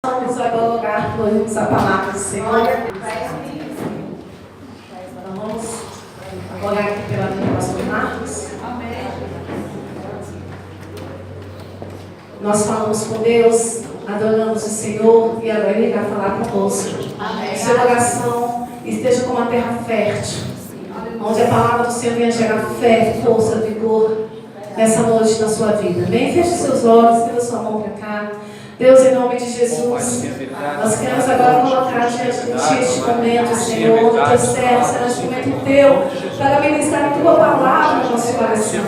Vamos agora orar por a palavra do Senhor. Vamos orar aqui pela vida do pastor Marcos. Nós falamos com Deus, adoramos o Senhor e agora Ele vai falar conosco. Sua oração esteja como a terra fértil, onde a palavra do Senhor venha gerar fé, força, vigor nessa noite na sua vida. Bem, feche seus olhos, tira sua mão para cá. Deus, em nome de Jesus, nós queremos agora colocar diante de Ti este momento, Senhor, do Teu servo, será este momento Teu, para ministrar a Tua palavra no nosso coração.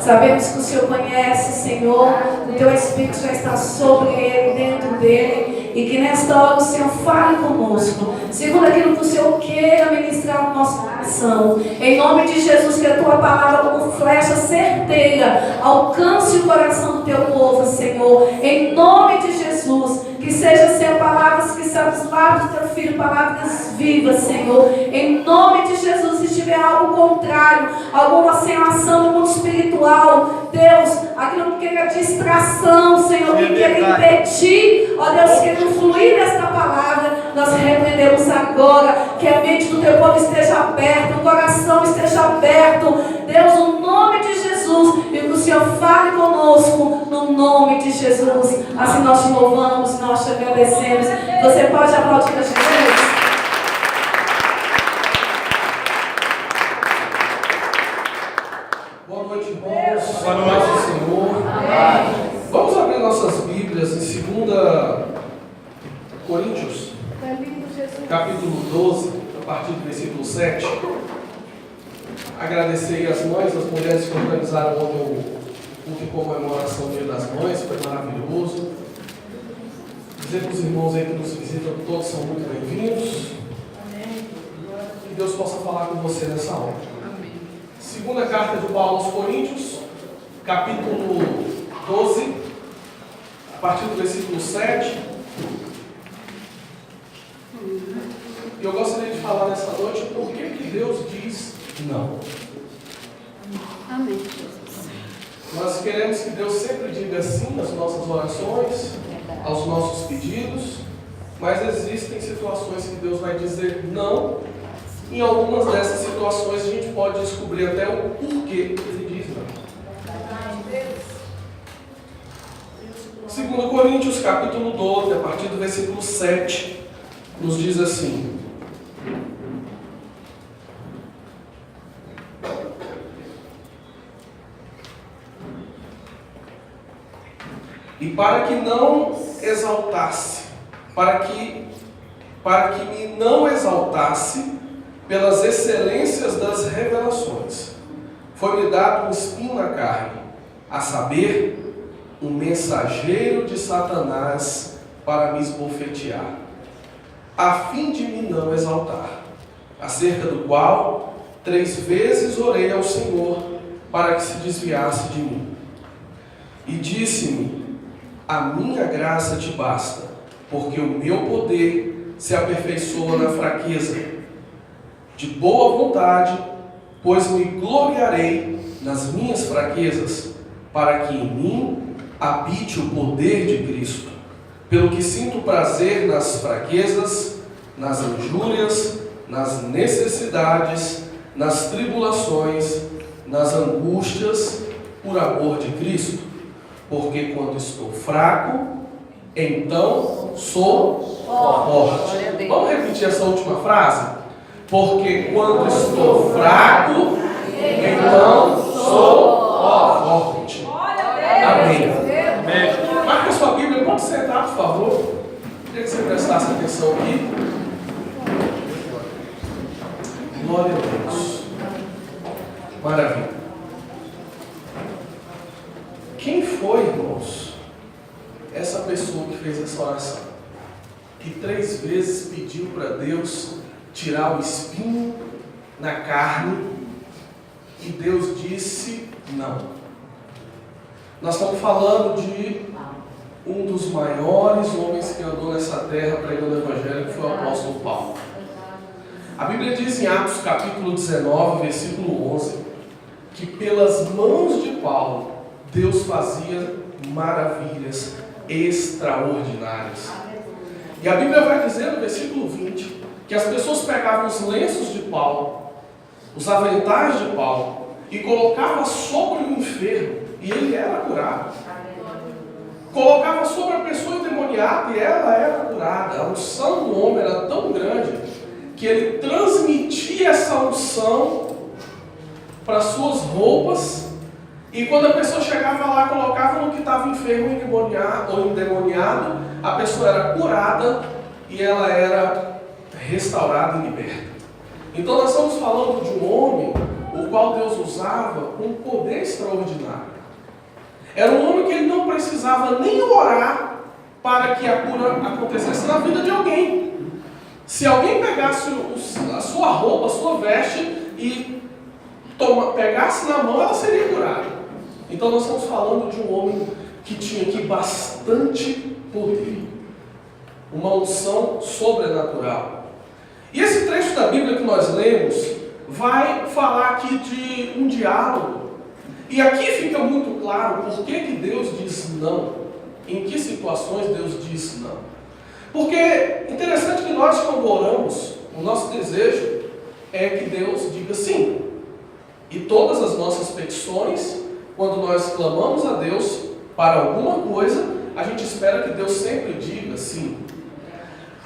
Sabemos que o Senhor conhece, Senhor, o Teu Espírito já está sobre Ele, dentro dEle, e que nesta hora o Senhor fale conosco, segundo aquilo que o Senhor queira ministrar no nosso coração. Em nome de Jesus, que a Tua palavra, como flecha certeira, alcance o coração do Teu povo, Senhor. Em nome de Jesus, que seja, Senhor, palavras que saem dos lábios do Teu Filho, palavras vivas, Senhor. Em nome de Jesus, se tiver algo contrário, alguma ação no mundo espiritual, Deus, aquilo que queira distração, Senhor, que queira impedir, ó Deus, que não fluir desta palavra, nós repreendemos agora, que a mente do Teu povo esteja aberta, o coração esteja aberto, Deus, no nome de Jesus, e que o Senhor fale conosco, no nome de Jesus. Assim nós te louvamos, nós te agradecemos. Você pode aplaudir a Jesus? Boa noite, irmãos. Boa noite, Senhor. Amém. Vamos abrir nossas Bíblias em 2 Coríntios, capítulo 12, a partir do versículo 7. Agradecer as mães, as mulheres que organizaram ontem o culto em comemoração do Dia das Mães, foi maravilhoso. Dizer para os irmãos aí que nos visitam, todos são muito bem-vindos. Que Deus possa falar com você nessa hora. Segunda carta de Paulo aos Coríntios, capítulo 12, a partir do versículo 7. E eu gostaria de falar nessa noite por que Deus diz não. Amém. Nós queremos que Deus sempre diga sim nas nossas orações, aos nossos pedidos, mas existem situações que Deus vai dizer não. Em algumas dessas situações a gente pode descobrir até o porquê Ele diz não. 2 Coríntios capítulo 12, a partir do versículo 7, nos diz assim: e para que não exaltasse, para que me não exaltasse pelas excelências das revelações, foi-me dado um espinho na carne, a saber, um mensageiro de Satanás para me esbofetear, a fim de me não exaltar, acerca do qual 3 vezes orei ao Senhor para que se desviasse de mim. E disse-me: a minha graça te basta, porque o meu poder se aperfeiçoa na fraqueza. De boa vontade, pois me gloriarei nas minhas fraquezas, para que em mim habite o poder de Cristo. Pelo que sinto prazer nas fraquezas, nas injúrias, nas necessidades, nas tribulações, nas angústias, por amor de Cristo. Porque quando estou fraco, então sou forte. Vamos repetir essa última frase? Porque quando estou fraco, então sou forte. Amém. Marca sua Bíblia, pode sentar, por favor. Queria que você prestasse atenção aqui. Glória a Deus. Maravilha. Quem foi, irmãos, essa pessoa que fez essa oração? Que 3 vezes pediu para Deus tirar o espinho na carne e Deus disse não. Nós estamos falando de um dos maiores homens que andou nessa terra pregando o Evangelho, que foi o apóstolo Paulo. A Bíblia diz em Atos capítulo 19, versículo 11, que pelas mãos de Paulo Deus fazia maravilhas extraordinárias. E a Bíblia vai dizer no versículo 20 que as pessoas pegavam os lenços de Paulo, os aventais de Paulo, e colocavam sobre o enfermo, e ele era curado. Colocava sobre a pessoa endemoniada e ela era curada. A unção do homem era tão grande que ele transmitia essa unção para suas roupas, e quando a pessoa chegava lá, colocava no que estava enfermo ou endemoniado, a pessoa era curada e ela era restaurada e liberta. Então nós estamos falando de um homem o qual Deus usava com um poder extraordinário. Era um homem que ele não precisava nem orar para que a cura acontecesse na vida de alguém. Se alguém pegasse a sua roupa, a sua veste e pegasse na mão, ela seria curada. Então nós estamos falando de um homem que tinha aqui bastante poder. Uma unção sobrenatural. E esse trecho da Bíblia que nós lemos vai falar aqui de um diálogo. E aqui fica muito claro por que Deus diz não. Em que situações Deus diz não. Porque é interessante que nós, quando oramos, o nosso desejo é que Deus diga sim. E todas as nossas petições, quando nós clamamos a Deus para alguma coisa, a gente espera que Deus sempre diga sim.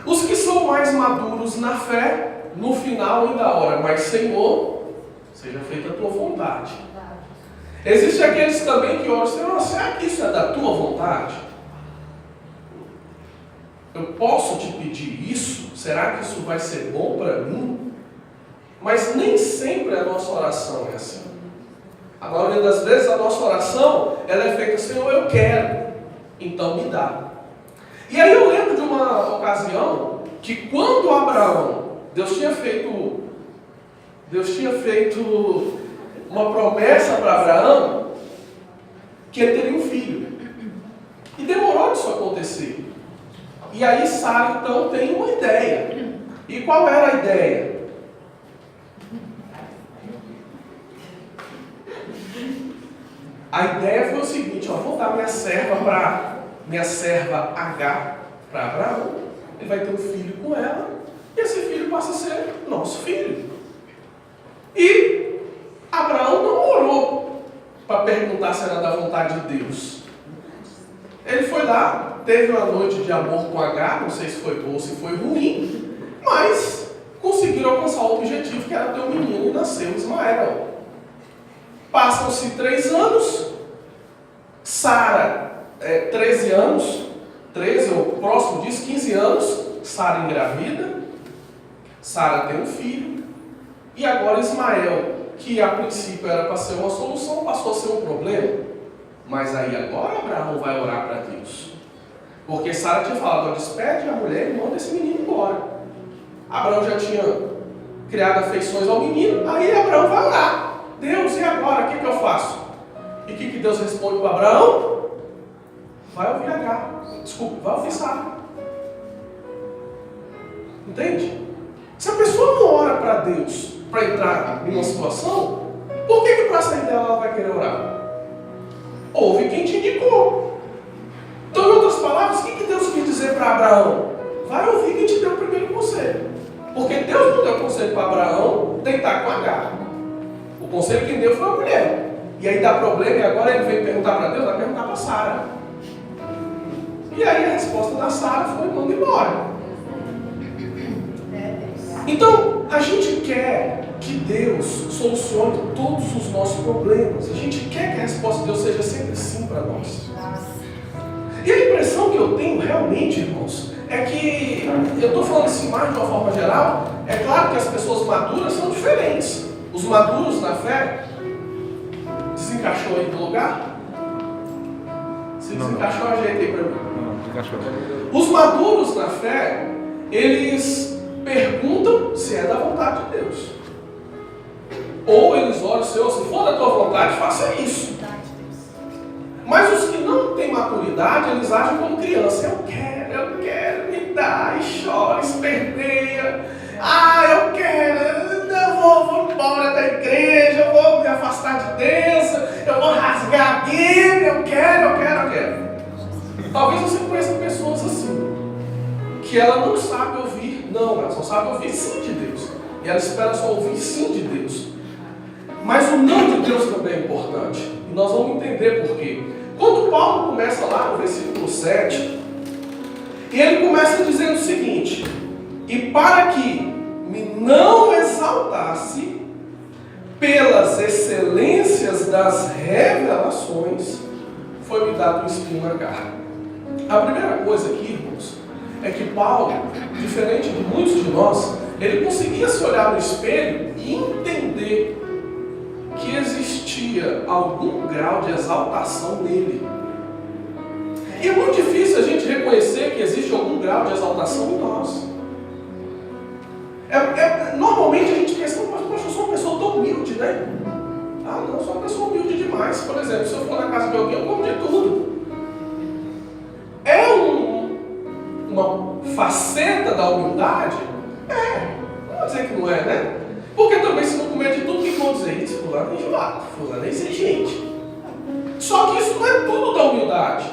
Os que são mais maduros na fé, no final ainda oram, mas Senhor, seja feita a tua vontade. Existem aqueles também que oram, Senhor, será que isso é da tua vontade? Eu posso te pedir isso? Será que isso vai ser bom para mim? Mas nem sempre a nossa oração é assim. A maioria das vezes a nossa oração ela é feita, Senhor, eu quero, então me dá. E aí eu lembro de uma ocasião que quando Abraão, Deus tinha feito uma promessa para Abraão que ele teria um filho. E demorou isso acontecer. E aí Sara então tem uma ideia. E qual era a ideia? A ideia foi o seguinte, vou dar minha serva Agar para Abraão, ele vai ter um filho com ela, e esse filho passa a ser nosso filho. E Abraão não orou para perguntar se era da vontade de Deus. Ele foi lá, teve uma noite de amor com Agar, não sei se foi bom ou se foi ruim, mas conseguiram alcançar o objetivo que era ter um menino e nasceu Ismael. Passam-se 3 anos, Sara, 13 anos, 13 ou próximo disso, 15 anos, Sara engravida, Sara tem um filho, e agora Ismael, que a princípio era para ser uma solução, passou a ser um problema. Mas aí agora Abraão vai orar para Deus. Porque Sara tinha falado, despede a mulher e manda esse menino embora. Abraão já tinha criado afeições ao menino, aí Abraão vai orar. Deus, e agora? O que eu faço? E o que Deus responde para Abraão? Vai ouvir Agar. Desculpa, vai ouvir Sara. Entende? Se a pessoa não ora para Deus para entrar em uma situação, por que para sair dela ela vai querer orar? Ouve quem te indicou. Então, em outras palavras, o que Deus quis dizer para Abraão? Vai ouvir quem te deu o primeiro conselho. Porque Deus não deu conselho para Abraão deitar com Agar. O conselho que deu foi a mulher. E aí dá problema, e agora ele vem perguntar para Deus, vai perguntar para Sara. E aí a resposta da Sara foi, manda embora. Então, a gente quer que Deus solucione todos os nossos problemas. A gente quer que a resposta de Deus seja sempre sim para nós. E a impressão que eu tenho realmente, irmãos, é que, eu estou falando assim mais de uma forma geral, é claro que as pessoas maduras são diferentes. Os maduros na fé, desencaixou aí do lugar? Se desencaixou, ajeita aí para mim. Não, desencaixou. Os maduros na fé, eles perguntam se é da vontade de Deus. Ou eles oram, Senhor, se for da tua vontade, faça isso. Mas os que não têm maturidade, eles agem como criança. Eu quero, me dá, e chora, esperneia. Eu quero, eu vou embora da igreja, eu vou me afastar de Deus, eu vou rasgar a Bíblia, eu quero. Talvez você conheça pessoas assim, que ela não sabe ouvir não, ela só sabe ouvir sim de Deus. E ela espera só ouvir sim de Deus. Mas o não de Deus também é importante. E nós vamos entender por quê. Quando Paulo começa lá no versículo 7, e ele começa dizendo o seguinte: e para que me não exaltasse pelas excelências das revelações, foi-me dado um espinho na carne. A primeira coisa aqui, irmãos, é que Paulo, diferente de muitos de nós, ele conseguia se olhar no espelho e entender que existia algum grau de exaltação nele. E é muito difícil a gente reconhecer que existe algum grau de exaltação em nós. Normalmente a gente pensa, mas poxa, eu sou uma pessoa tão humilde, né? Ah, não, eu sou uma pessoa humilde demais. Por exemplo, se eu for na casa de alguém, eu como de tudo. É uma faceta da humildade? Não vou dizer que não é, né? Porque também se não comer de tudo, o que vão dizer? Isso, fulano é enjoado, fulano é exigente. Só que isso não é tudo da humildade.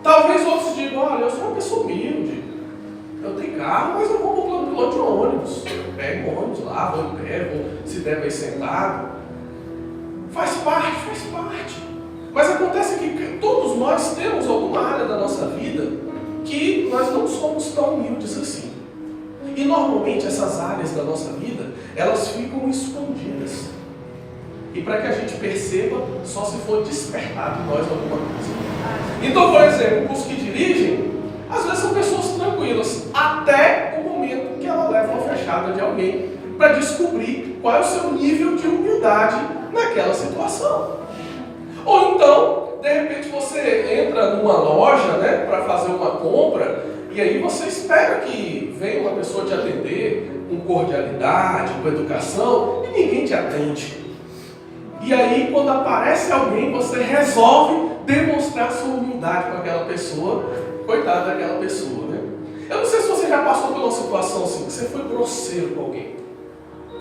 Talvez outros digam, olha, eu sou uma pessoa humilde. Eu tenho carro, mas eu vou para o piloto de ônibus. Pego o ônibus lá, vou em pé, vou se der bem sentado. Faz parte. Mas acontece que todos nós temos alguma área da nossa vida que nós não somos tão humildes assim. E normalmente essas áreas da nossa vida, elas ficam escondidas. E para que a gente perceba, só se for despertado em nós alguma coisa. Então, por exemplo, os que dirigem, às vezes são pessoas tranquilas, até o momento que ela leva uma fechada de alguém para descobrir qual é o seu nível de humildade naquela situação. Ou então, de repente você entra numa loja, né, para fazer uma compra, e aí você espera que venha uma pessoa te atender com cordialidade, com educação, e ninguém te atende. E aí, quando aparece alguém, você resolve demonstrar sua humildade com aquela pessoa. Coitada daquela pessoa, né? Eu não sei se você já passou por uma situação assim, que você foi grosseiro com alguém,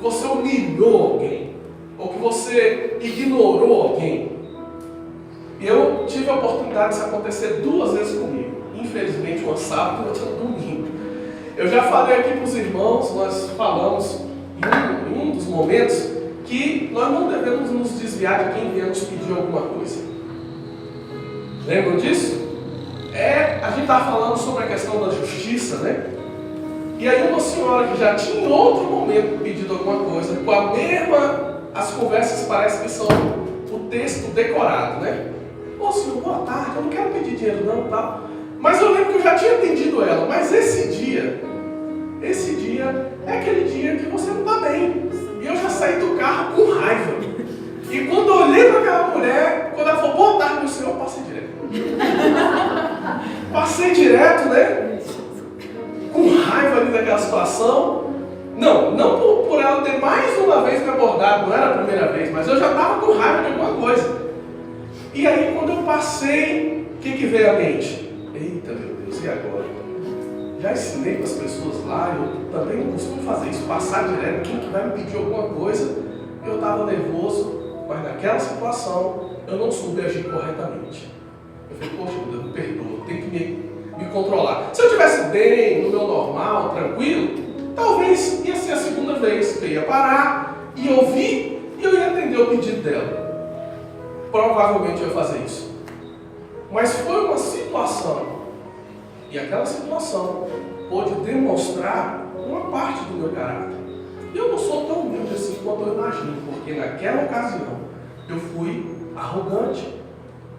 você humilhou alguém, ou que você ignorou alguém. Eu tive a oportunidade disso acontecer 2 vezes comigo. Infelizmente, uma sábado e outra no domingo. Eu já falei aqui para os irmãos, nós falamos em um dos momentos que nós não devemos nos desviar de quem vier nos pedir alguma coisa. Lembram disso? A gente estava falando sobre a questão da justiça, né? E aí uma senhora que já tinha em outro momento pedido alguma coisa, com a mesma, as conversas parecem que são o texto decorado, né? Ô senhor, boa tarde, eu não quero pedir dinheiro não, tá? Mas eu lembro que eu já tinha atendido ela, mas esse dia é aquele dia que você não está bem. E eu já saí do carro com raiva. E quando eu olhei para aquela mulher, quando ela falou, boa tarde, meu senhor, eu passei direto. Passei direto, né? Com raiva ali daquela situação. Não por ela ter mais uma vez me abordado, não era a primeira vez, mas eu já estava com raiva de alguma coisa. E aí, quando eu passei, o que veio à mente? Eita, meu Deus, e agora? Já ensinei para as pessoas lá, eu também não costumo fazer isso, passar direto, quem que vai me pedir alguma coisa? Eu estava nervoso, mas naquela situação eu não soube agir corretamente. Eu falei, poxa, Deus, me perdoa, tenho que me controlar. Se eu estivesse bem, no meu normal, tranquilo, talvez ia ser a segunda vez que eu ia parar e ouvir e eu ia atender o pedido dela. Provavelmente eu ia fazer isso. Mas foi uma situação, e aquela situação pôde demonstrar uma parte do meu caráter. Eu não sou tão humilde assim quanto eu imagino, porque naquela ocasião eu fui arrogante.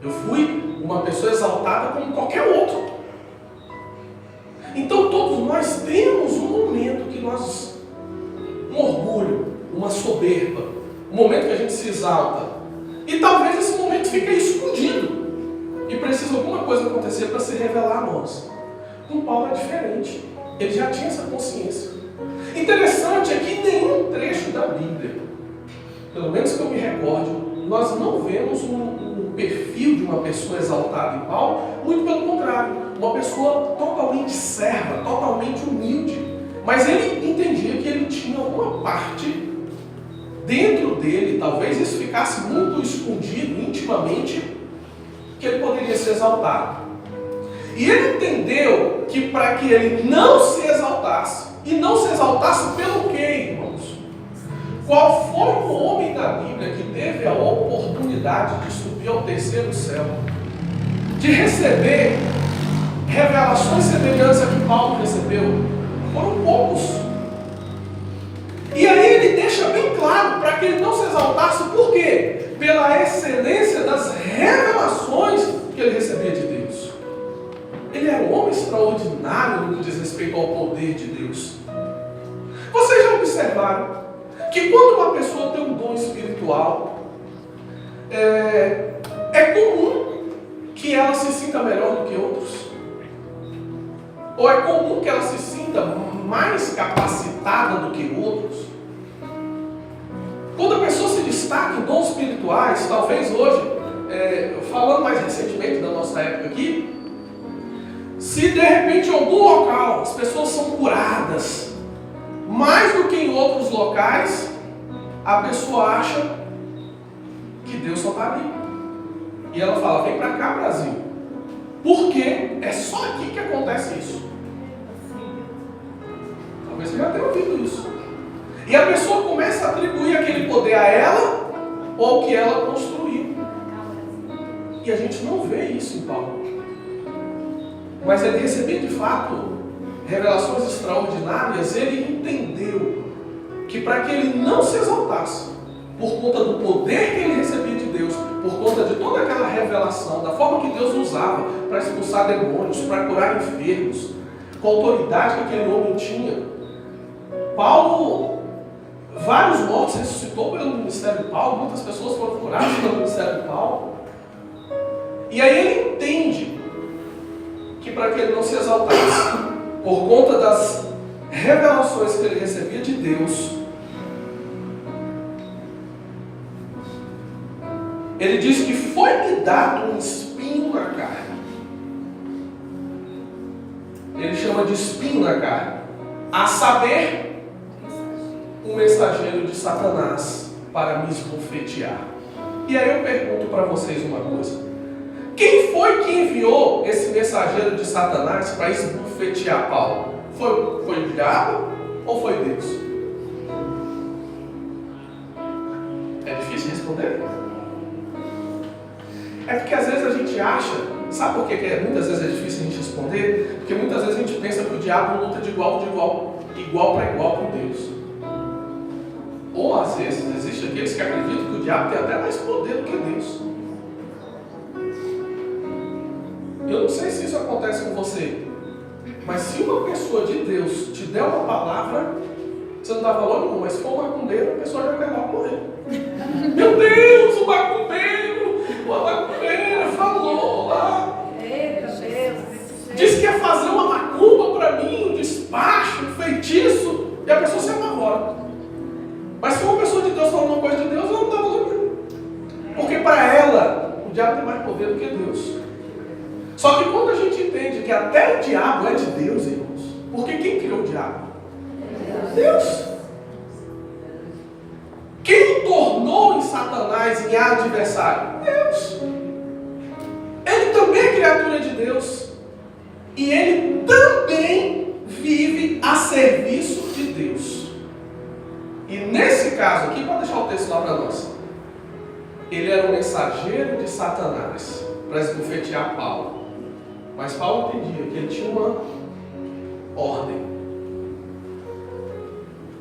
Eu fui uma pessoa exaltada como qualquer outro. Então todos nós temos um momento que nós, um orgulho, uma soberba, um momento que a gente se exalta. E talvez esse momento fique escondido. E precisa alguma coisa acontecer para se revelar a nós. Com Paulo é diferente. Ele já tinha essa consciência. Interessante é que nenhum trecho da Bíblia, pelo menos que eu me recorde, nós não vemos um perfil de uma pessoa exaltada em Paulo, muito pelo contrário, uma pessoa totalmente serva, totalmente humilde. Mas ele entendia que ele tinha alguma parte dentro dele, talvez isso ficasse muito escondido intimamente, que ele poderia ser exaltado. E ele entendeu que para que ele não se exaltasse, e não se exaltasse pelo quê, irmãos? Qual foi o homem da Bíblia que teve a oportunidade de subir ao terceiro céu, de receber revelações semelhantes a que Paulo recebeu? Foram poucos. E aí ele deixa bem claro para que ele não se exaltasse, por quê? Pela excelência das revelações que ele recebia de Deus. Ele era um homem extraordinário no que diz respeito ao poder de Deus. Vocês já observaram que quando uma pessoa tem um dom espiritual, é comum que ela se sinta melhor do que outros? Ou é comum que ela se sinta mais capacitada do que outros? Quando a pessoa se destaca em dons espirituais, talvez hoje, falando mais recentemente da nossa época aqui, se de repente em algum local as pessoas são curadas, mais do que em outros locais, a pessoa acha que Deus só está ali. E ela fala, vem para cá, Brasil. Porque é só aqui que acontece isso. Talvez você já tenha ouvido isso. E a pessoa começa a atribuir aquele poder a ela ou ao que ela construiu. E a gente não vê isso em Paulo. Mas ele recebia de fato revelações extraordinárias. Ele entendeu que para que ele não se exaltasse, por conta do poder que ele recebia de Deus, por conta de toda aquela revelação, da forma que Deus usava para expulsar demônios, para curar enfermos, com a autoridade que aquele homem tinha. Paulo, vários mortos ressuscitou pelo ministério de Paulo, muitas pessoas foram curadas pelo ministério de Paulo. E aí ele entende que para que ele não se exaltasse, por conta das revelações que ele recebia de Deus, ele diz que foi-me dado um espinho na carne. Ele chama de espinho na carne, a saber, um mensageiro de Satanás para me esbofetear. E aí eu pergunto para vocês uma coisa: quem foi que enviou esse mensageiro de Satanás para esbofetear Paulo? Foi o diabo ou foi Deus? É difícil responder? É porque às vezes a gente acha, sabe por que muitas vezes é difícil a gente responder? Porque muitas vezes a gente pensa que o diabo luta de igual para igual com Deus. Ou às vezes existem aqueles que acreditam que o diabo tem até mais poder do que Deus. Eu não sei se isso acontece com você, mas se uma pessoa de Deus te der uma palavra, você não dá valor nenhum, mas se for um macumbeiro, a pessoa já quer logo morrer. Meu Deus, o macumbeiro falou lá. Disse que ia fazer uma macumba para mim, um despacho, um feitiço, e a pessoa se apavora. Mas se for uma pessoa de Deus falando uma coisa de Deus, ela não dá valor nenhum. Porque para ela, o diabo tem mais poder do que Deus. Só que quando a gente entende que até o diabo é de Deus, irmãos, porque quem criou o diabo? Deus. Quem o tornou em Satanás, em adversário? Deus. Ele também é criatura de Deus. E ele também vive a serviço de Deus. E nesse caso aqui, pode deixar o texto lá para nós. Ele era um mensageiro de Satanás para esbofetear Paulo. Mas Paulo entendia que ele tinha uma ordem.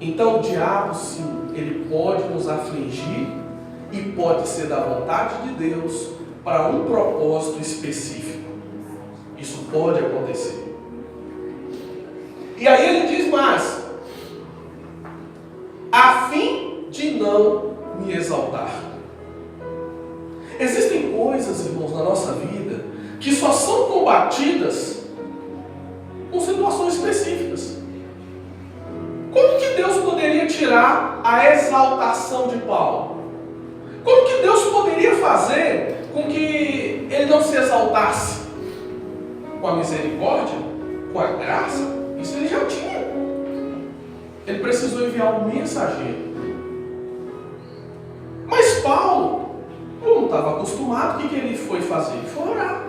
Então o diabo, sim, ele pode nos afligir e pode ser da vontade de Deus para um propósito específico. Isso pode acontecer. E aí ele diz mais: a fim de não me exaltar. Existem coisas, irmãos, na nossa vida que só são combatidas com situações específicas. Como que Deus poderia tirar a exaltação de Paulo? Como que Deus poderia fazer com que ele não se exaltasse? Com a misericórdia? Com a graça? Isso ele já tinha. Ele precisou enviar um mensageiro. Mas Paulo, como não estava acostumado, o que ele foi fazer? Ele foi orar.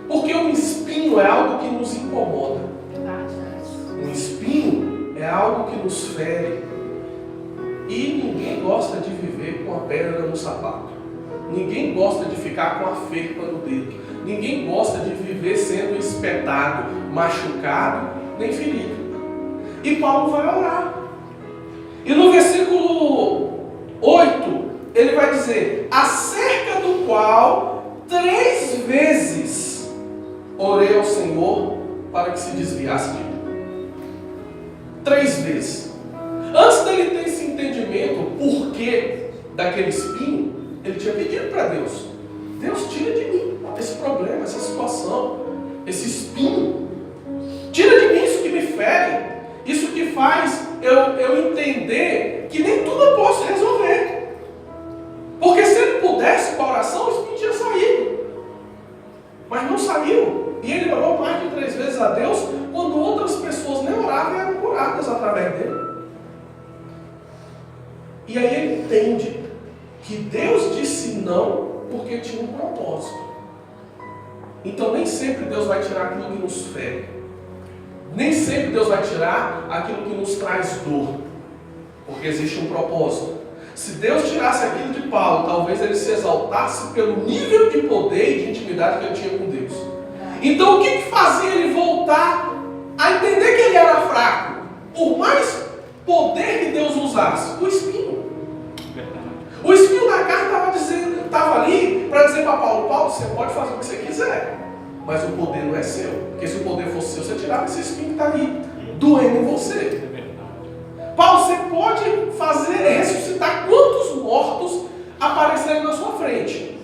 Porque um espinho é algo que nos incomoda. Um espinho é algo que nos fere. E ninguém gosta de viver com a pedra no sapato. Ninguém gosta de ficar com a ferpa no dedo. Ninguém gosta de viver sendo espetado, machucado, nem ferido. E Paulo vai orar. E no versículo 8, ele vai dizer: acerca do qual 3 vezes orei ao Senhor para que se desviasse de mim. 3 vezes. Antes dele ter esse entendimento, o porquê daquele espinho, ele tinha pedido para Deus: Deus, tira de mim esse problema, essa situação, esse espinho. Tira de mim isso que me fere, isso que faz eu entender que nem tudo eu posso resolver. Porque se ele pudesse com a oração, o espinho tinha saído. Mas não saiu. E ele orou mais de 3 vezes a Deus, quando outras pessoas nem oravam e eram curadas através dele. E aí ele entende que Deus disse não porque tinha um propósito. Então nem sempre Deus vai tirar aquilo que nos fere. Nem sempre Deus vai tirar aquilo que nos traz dor. Porque existe um propósito. Se Deus tirasse aquilo de Paulo, talvez ele se exaltasse pelo nível de poder e de intimidade que ele tinha com Deus. Então o que fazia ele voltar a entender que ele era fraco? Por mais poder que Deus usasse, o espinho. O espinho da carne estava ali para dizer para Paulo: Paulo, você pode fazer o que você quiser, mas o poder não é seu. Porque se o poder fosse seu, você tirava esse espinho que está ali, doendo em você. Paulo, você pode ressuscitar quantos mortos aparecerem na sua frente.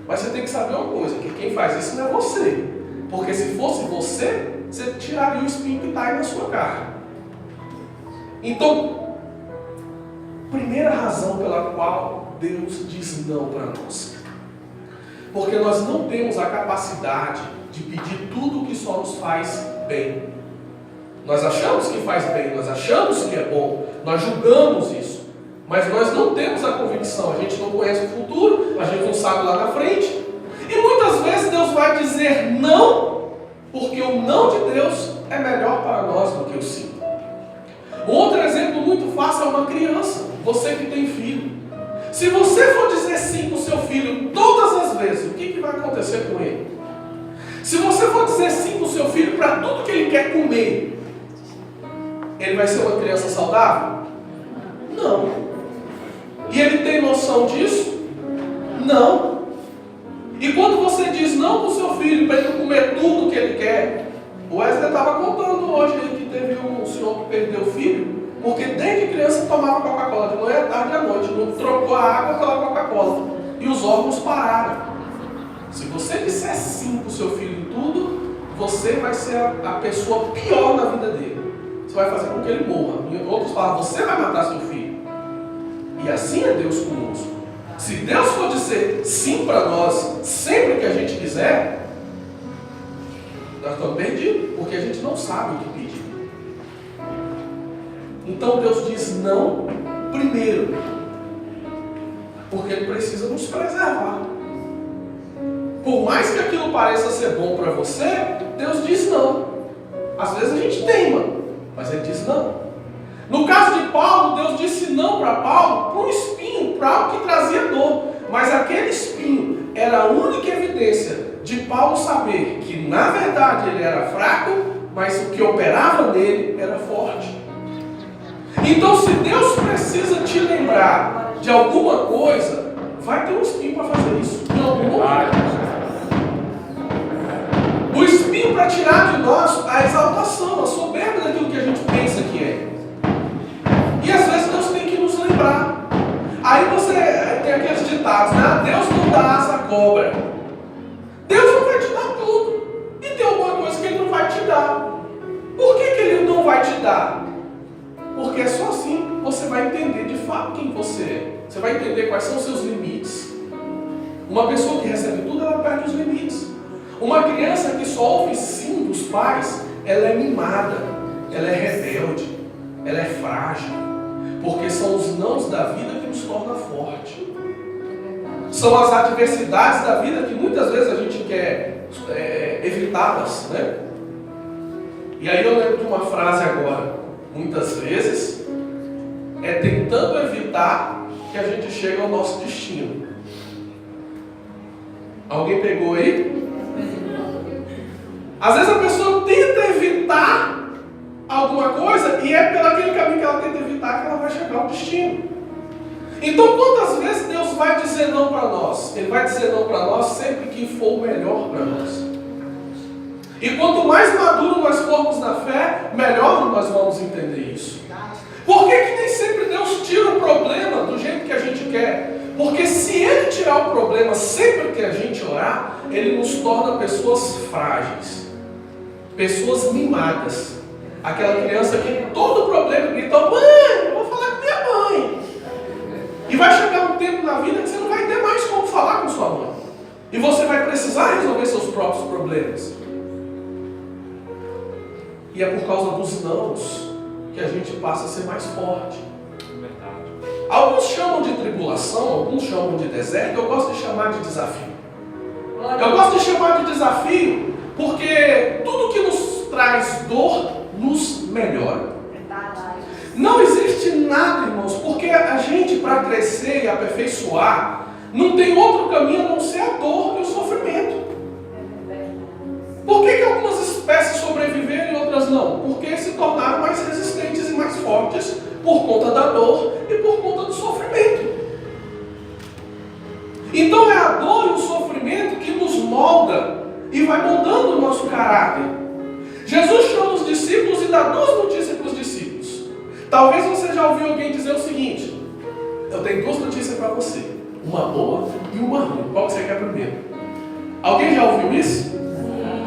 Mas você tem que saber uma coisa, que quem faz isso não é você. Porque se fosse você, você tiraria o espinho que está aí na sua carne. Então, primeira razão pela qual Deus diz não para nós. Porque nós não temos a capacidade de pedir tudo que só nos faz bem. Nós achamos que faz bem, nós achamos que é bom, nós julgamos isso. Mas nós não temos a convicção, a gente não conhece o futuro, a gente não sabe lá na frente. E muitas vezes Deus vai dizer não, porque o não de Deus é melhor para nós do que o sim. Outro exemplo muito fácil é uma criança, você que tem filho. Se você for dizer sim para o seu filho todas as vezes, o que vai acontecer com ele? Se você for dizer sim para o seu filho para tudo que ele quer comer, ele vai ser uma criança saudável? Não. E ele tem noção disso? Não. E quando você diz não para o seu filho para ele comer tudo que ele quer, o Wesley estava contando hoje que teve um senhor que perdeu o filho, porque desde criança tomava Coca-Cola de manhã, tarde e à noite, não trocou a água pela Coca-Cola. E os órgãos pararam. Se você disser sim para o seu filho em tudo, você vai ser a pessoa pior na vida dele. Você vai fazer com que ele morra. Em outros falam, você vai matar seu filho. E assim é Deus conosco. Se Deus for dizer sim para nós sempre que a gente quiser, nós estamos perdidos, porque a gente não sabe o que pedir. Então Deus diz não primeiro, porque Ele precisa nos preservar. Por mais que aquilo pareça ser bom para você, Deus diz não. Às vezes a gente teima, mas Ele diz não. No caso de Paulo, Deus disse não para Paulo, para um espinho, para algo que trazia dor. Mas aquele espinho era a única evidência de Paulo saber que na verdade ele era fraco, mas o que operava nele era forte. Então, se Deus precisa te lembrar de alguma coisa, vai ter um espinho para fazer isso. Em algum momento. O espinho para tirar de nós a exaltação, a soberba daquilo que a gente pensa que é. E às vezes Deus tem que nos lembrar. Aí você tem aqueles ditados, né? Deus não dá asa à cobra. Deus não vai te dar tudo. E tem alguma coisa que Ele não vai te dar. Por que Ele não vai te dar? Porque é só assim você vai entender de fato quem você é. Você vai entender quais são os seus limites. Uma pessoa que recebe tudo, ela perde os limites. Uma criança que só ouve sim dos pais, ela é mimada, ela é rebelde, ela é frágil. Porque são os nãos da vida que nos torna forte. São as adversidades da vida que muitas vezes a gente quer evitá-las, né? E aí eu lembro de uma frase agora, muitas vezes, é tentando evitar que a gente chegue ao nosso destino. Alguém pegou aí? Às vezes a pessoa tenta evitar alguma coisa e é pelo aquele caminho que ela tenta evitar que ela vai chegar ao destino. Então quantas vezes Deus vai dizer não para nós? Ele vai dizer não para nós sempre que for o melhor para nós. E quanto mais maduro nós formos na fé, melhor nós vamos entender isso. Por que nem sempre Deus tira o problema do jeito que a gente quer? Porque se Ele tirar o problema sempre que a gente orar, Ele nos torna pessoas frágeis, pessoas mimadas. Aquela criança que todo problema grita: mãe, eu vou falar com minha mãe. E vai chegar um tempo na vida que você não vai ter mais como falar com sua mãe. E você vai precisar resolver seus próprios problemas. E é por causa dos nãos que a gente passa a ser mais forte. Alguns chamam de tribulação, alguns chamam de deserto, eu gosto de chamar de desafio. Eu gosto de chamar de desafio porque tudo que nos traz dor nos melhora. Não existe nada, irmãos, porque a gente, para crescer e aperfeiçoar, não tem outro caminho a não ser a dor e o sofrimento. Por que algumas espécies sobreviveram e outras não? Porque se tornaram mais resistentes e mais fortes por conta da dor e por conta do sofrimento. Então é a dor e o sofrimento que nos molda e vai moldando o nosso caráter. Jesus chama os discípulos e dá duas notícias para os discípulos. Talvez você já ouviu alguém dizer o seguinte: eu tenho duas notícias para você, uma boa e uma ruim. Qual que você quer primeiro? Alguém já ouviu isso?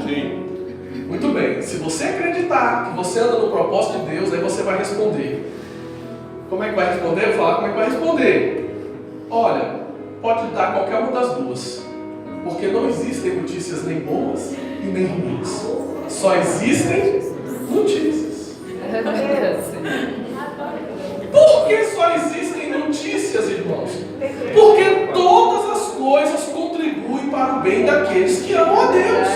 Sim. Muito bem. Se você acreditar que você anda no propósito de Deus, aí você vai responder. Como é que vai responder? Eu vou falar como é que vai responder. Olha, pode dar qualquer uma das duas. Porque não existem notícias nem boas e nem ruins. Só existem notícias. Por que só existem notícias, irmãos? Porque todas as coisas contribuem para o bem daqueles que amam a Deus.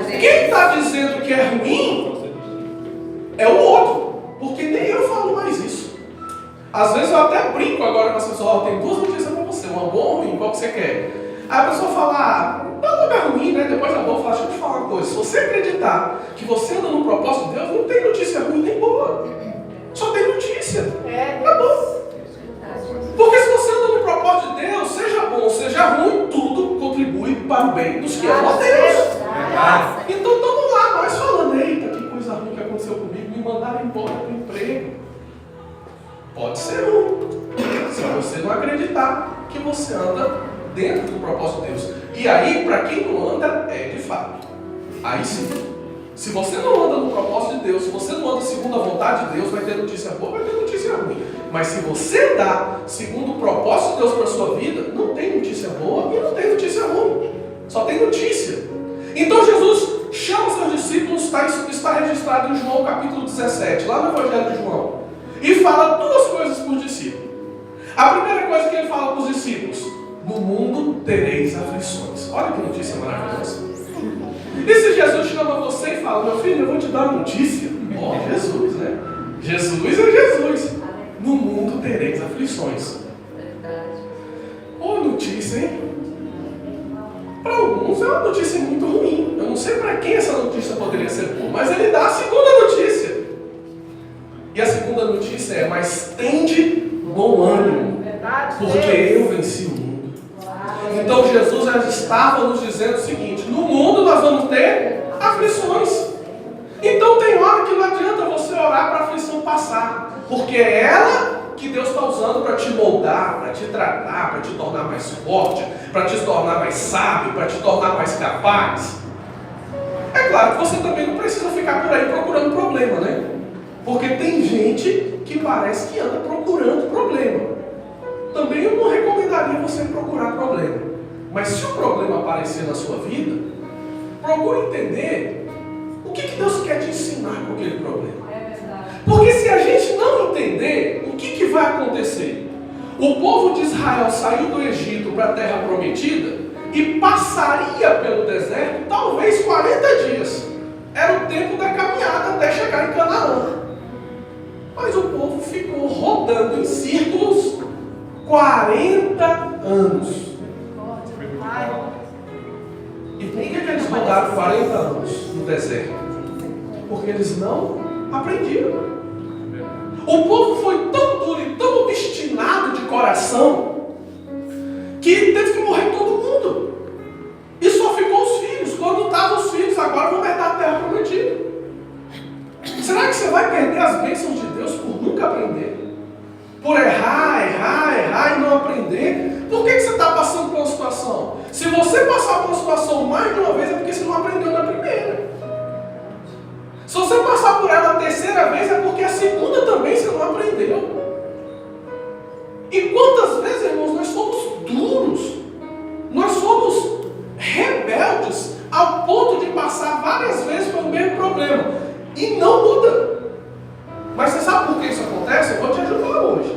Quem está dizendo que é ruim é o outro. Porque nem eu falo mais isso. Às vezes eu até brinco agora com as pessoas: tem duas notícias para você, uma boa ou ruim, qual que você quer? Aí a pessoa fala: não é ruim, né? Depois da boa, fala: deixa eu te falar uma coisa. Se você acreditar que você anda no propósito de Deus, não tem notícia ruim nem boa. Só tem notícia. Acabou. Porque se você anda no propósito de Deus, seja bom ou seja ruim, tudo contribui para o bem dos que amam a Deus. Então estamos lá, nós falando: eita, que coisa ruim que aconteceu comigo, me mandaram embora do emprego. Pode ser ruim, se você não acreditar que você anda dentro do propósito de Deus. E aí, para quem não anda, é de fato. Aí sim. Se você não anda no propósito de Deus, se você não anda segundo a vontade de Deus, vai ter notícia boa, vai ter notícia ruim. Mas se você dá segundo o propósito de Deus para a sua vida, não tem notícia boa e não tem notícia ruim. Só tem notícia. Então Jesus chama seus discípulos, está registrado em João capítulo 17, lá no Evangelho de João. E fala duas coisas para os discípulos. A primeira coisa que ele fala para os discípulos: no mundo tereis aflições. Olha que notícia maravilhosa. E se Jesus chama você e fala: meu filho, eu vou te dar uma notícia. Ó, Jesus, né? Jesus é Jesus. No mundo tereis aflições. Ô, notícia, hein? Para alguns é uma notícia muito ruim. Eu não sei para quem essa notícia poderia ser boa, mas ele dá a segunda notícia. E a segunda notícia é: mas tende bom ânimo, porque eu venci o mundo. Então Jesus já estava nos dizendo o seguinte: no mundo nós vamos ter aflições. Então tem hora que não adianta você orar para a aflição passar, porque é ela que Deus está usando para te moldar, para te tratar, para te tornar mais forte, para te tornar mais sábio, para te tornar mais capaz. É claro que você também não precisa ficar por aí procurando problema, né? Porque tem gente que parece que anda procurando problema. Também eu não recomendaria você procurar problema. Mas se o problema aparecer na sua vida, procure entender o que Deus quer te ensinar com aquele problema. Porque se a gente não entender, o que vai acontecer? O povo de Israel saiu do Egito para a terra prometida, e passaria pelo deserto talvez 40 dias. Era o tempo da caminhada até chegar em Canaã. Mas o povo ficou rodando em círculos 40 anos. E por que eles rodaram 40 anos no deserto? Porque eles não aprendiam. O povo foi tão duro e tão obstinado de coração que teve que morrer todo mundo. E só ficou os filhos. Quando estavam os filhos, agora vão herdar a terra prometida. Será que você vai perder as bênçãos de Deus por nunca aprender? Por errar e não aprender? Por que você está passando por uma situação? Se você passar por uma situação mais de uma vez, é porque você não aprendeu na primeira. Se você passar por ela a terceira vez, é porque a segunda também você não aprendeu. E quantas vezes, irmãos, nós somos duros, nós somos rebeldes, ao ponto de passar várias vezes pelo mesmo problema, e não muda. Mas você sabe por que isso acontece? Eu vou te ajudar hoje.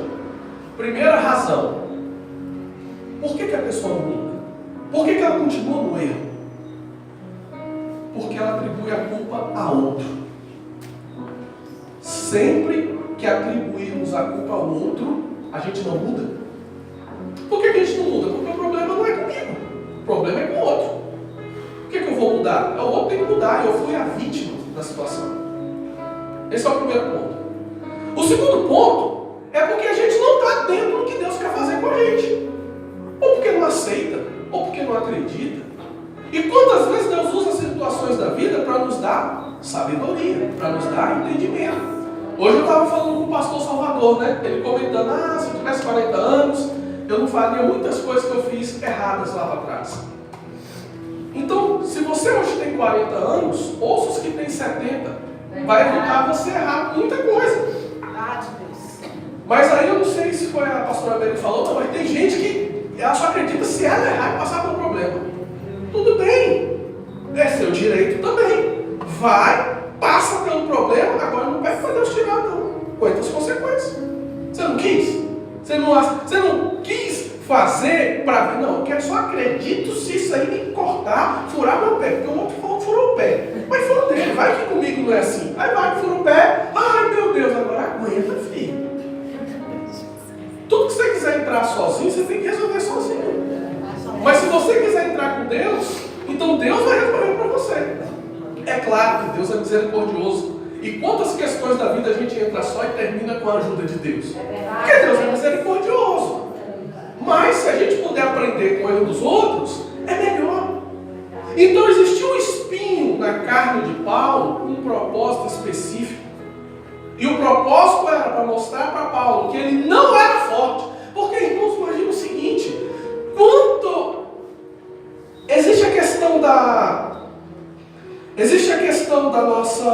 Primeira razão. Por que a pessoa não muda? Por que ela continua no erro? Porque ela atribui a culpa a outro. Sempre que atribuirmos a culpa ao outro, a gente não muda. Por que a gente não muda? Porque o problema não é comigo. O problema é com o outro. Por que eu vou mudar? O outro tem que mudar. Eu fui a vítima da situação. Esse é o primeiro ponto. O segundo ponto é porque a gente não está dentro do que Deus quer fazer com a gente. Ou porque não aceita, ou porque não acredita. E quantas vezes Deus usa as situações da vida para nos dar sabedoria, para nos dar entendimento. Hoje eu estava falando com o pastor Salvador, né? Ele comentando, se eu tivesse 40 anos, eu não faria muitas coisas que eu fiz erradas lá para trás. Então, se você hoje tem 40 anos, ouça os que tem 70. Vai evitar você errar muita coisa. Mas aí eu não sei se foi a pastora Beli que falou, não, mas tem gente que ela só acredita se ela errar e passar pelo problema. Tudo bem. É seu direito também. Vai, passa pelo problema, agora não pede para Deus tirar, não. Aguenta as consequências. Você não quis? Você não quis fazer para ver? Não, eu só acredito se isso aí me cortar, furar meu pé. Porque o outro falou que furou o pé. Mas furou dele, vai que comigo não é assim. Aí vai que fura o pé, ai meu Deus, agora aguenta, filho. Tudo que você quiser entrar sozinho, você tem que resolver sozinho. Mas se você quiser entrar com Deus, então Deus vai resolver para você. É claro que Deus é misericordioso. E quantas questões da vida a gente entra só e termina com a ajuda de Deus? Porque Deus é misericordioso. Mas se a gente puder aprender com o erro dos outros, é melhor. Então existiu um espinho na carne de Paulo com um propósito específico. E o propósito era para mostrar para Paulo que ele não era forte. Porque, irmãos, imagina o seguinte: quanto existe a questão da nossa